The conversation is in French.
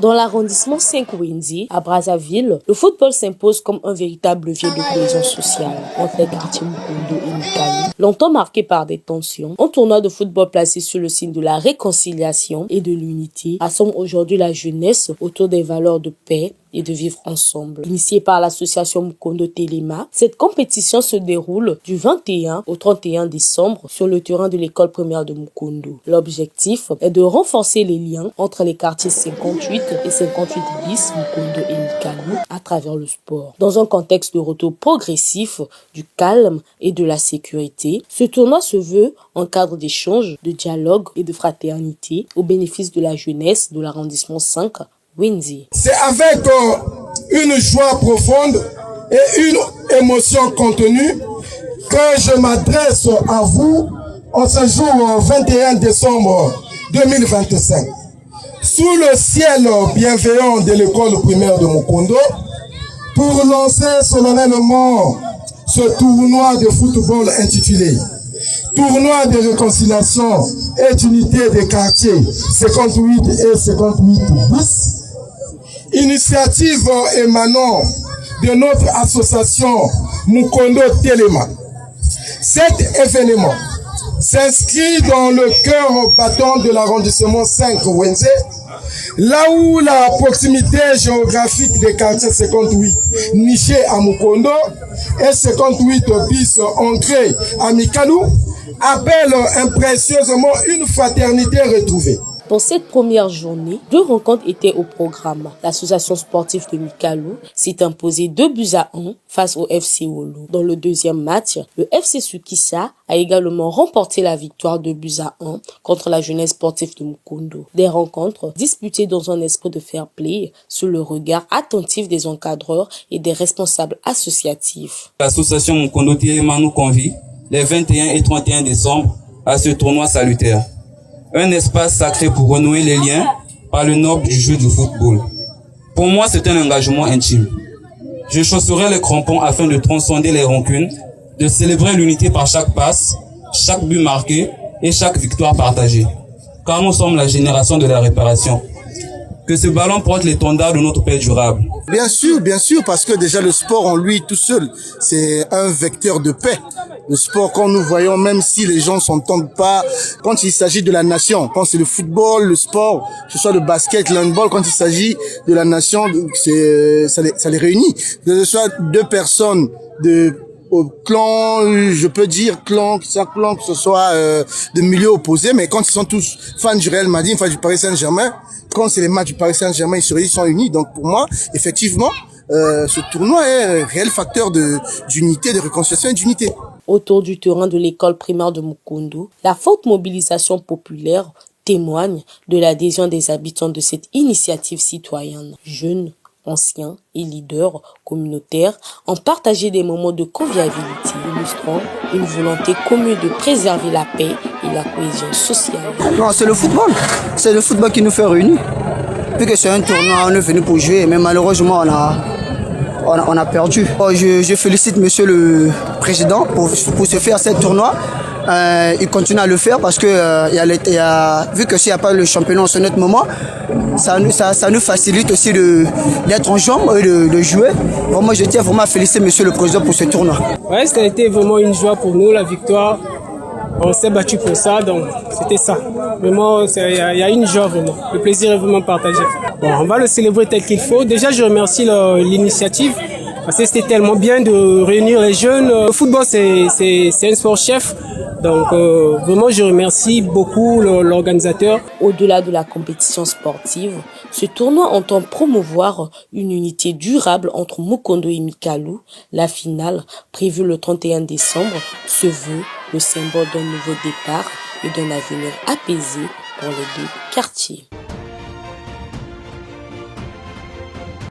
Dans l'arrondissement 5 Wendy, à Brazzaville, le football s'impose comme un véritable levier de cohésion sociale entre les quartiers Mukondo et Mikalo. Longtemps marqué par des tensions, un tournoi de football placé sous le signe de la réconciliation et de l'unité rassemble aujourd'hui la jeunesse autour des valeurs de paix et de vivre ensemble. Initiée par l'association Mukondo Telema, cette compétition se déroule du 21 au 31 décembre sur le terrain de l'école primaire de Mukondo. L'objectif est de renforcer les liens entre les quartiers 58 et 58 bis Mukondo et Mikalo à travers le sport. Dans un contexte de retour progressif du calme et de la sécurité, ce tournoi se veut un cadre d'échange, de dialogue et de fraternité au bénéfice de la jeunesse de l'arrondissement 5 Wendy. C'est avec une joie profonde et une émotion contenue que je m'adresse à vous en ce jour 21 décembre 2025. Sous le ciel bienveillant de l'école primaire de Mukondo, pour lancer solennellement ce tournoi de football intitulé Tournoi de réconciliation et d'unité des quartiers 58 et 58 bis, initiative émanant de notre association Mukondo Telema. Cet événement s'inscrit dans le cœur battant de l'arrondissement 5 Wendy, là où la proximité géographique des quartiers 58 nichés à Mukondo et 58 bis ancrés à Mikalo appelle imprécieusement une fraternité retrouvée. Pour cette première journée, 2 rencontres étaient au programme. L'association sportive de Mikalo s'est imposée 2-1 face au FC Wolo. Dans le deuxième match, le FC Sukisa a également remporté la victoire 2-1 contre la jeunesse sportive de Mukondo. Des rencontres disputées dans un esprit de fair play sous le regard attentif des encadreurs et des responsables associatifs. L'association Mukondo Telema nous convie les 21 et 31 décembre à ce tournoi salutaire. Un espace sacré pour renouer les liens par le noble du jeu de football. Pour moi, c'est un engagement intime. Je chausserai les crampons afin de transcender les rancunes, de célébrer l'unité par chaque passe, chaque but marqué et chaque victoire partagée. Car nous sommes la génération de la réparation. Que ce ballon porte l'étendard de notre paix durable. Bien sûr, parce que déjà le sport en lui tout seul, c'est un vecteur de paix. Le sport, quand nous voyons, même si les gens s'entendent pas, quand il s'agit de la nation, quand c'est le football, le sport, que ce soit le basket, l'handball, quand il s'agit de la nation, ça les réunit. Que ce soit 2 personnes au clan, je peux dire clan, que ce soit de milieux opposés, mais quand ils sont tous fans du Real Madrid, fans du Paris Saint-Germain, quand c'est les matchs du Paris Saint-Germain, ils sont unis. Donc pour moi, effectivement, ce tournoi est un réel facteur d'unité, de réconciliation et d'unité. Autour du terrain de l'école primaire de Mukondo, la forte mobilisation populaire témoigne de l'adhésion des habitants de cette initiative citoyenne. Jeunes, anciens et leaders communautaires ont partagé des moments de convivialité, illustrant une volonté commune de préserver la paix et la cohésion sociale. Non, c'est le football. C'est le football qui nous fait réunir. Vu que c'est un tournoi, on est venu pour jouer, mais malheureusement, on a perdu. Je félicite monsieur le président pour se faire ce tournoi. Il continue à le faire parce que vu que s'il n'y a pas le championnat en ce net moment, ça nous facilite aussi d'être en jambe et de jouer. Vraiment, je tiens vraiment à féliciter monsieur le président pour ce tournoi. Ouais, ça a été vraiment une joie pour nous, la victoire. On s'est battu pour ça, donc c'était ça. Vraiment, il y a une joie vraiment. Le plaisir est vraiment partagé. Bon, on va le célébrer tel qu'il faut. Déjà, je remercie l'initiative parce que c'était tellement bien de réunir les jeunes. Le football, c'est un sport chef. Donc, vraiment, je remercie beaucoup l'organisateur. Au-delà de la compétition sportive, ce tournoi entend promouvoir une unité durable entre Mukondo et Mikalo. La finale, prévue le 31 décembre, se veut le symbole d'un nouveau départ et d'un avenir apaisé pour les 2 quartiers.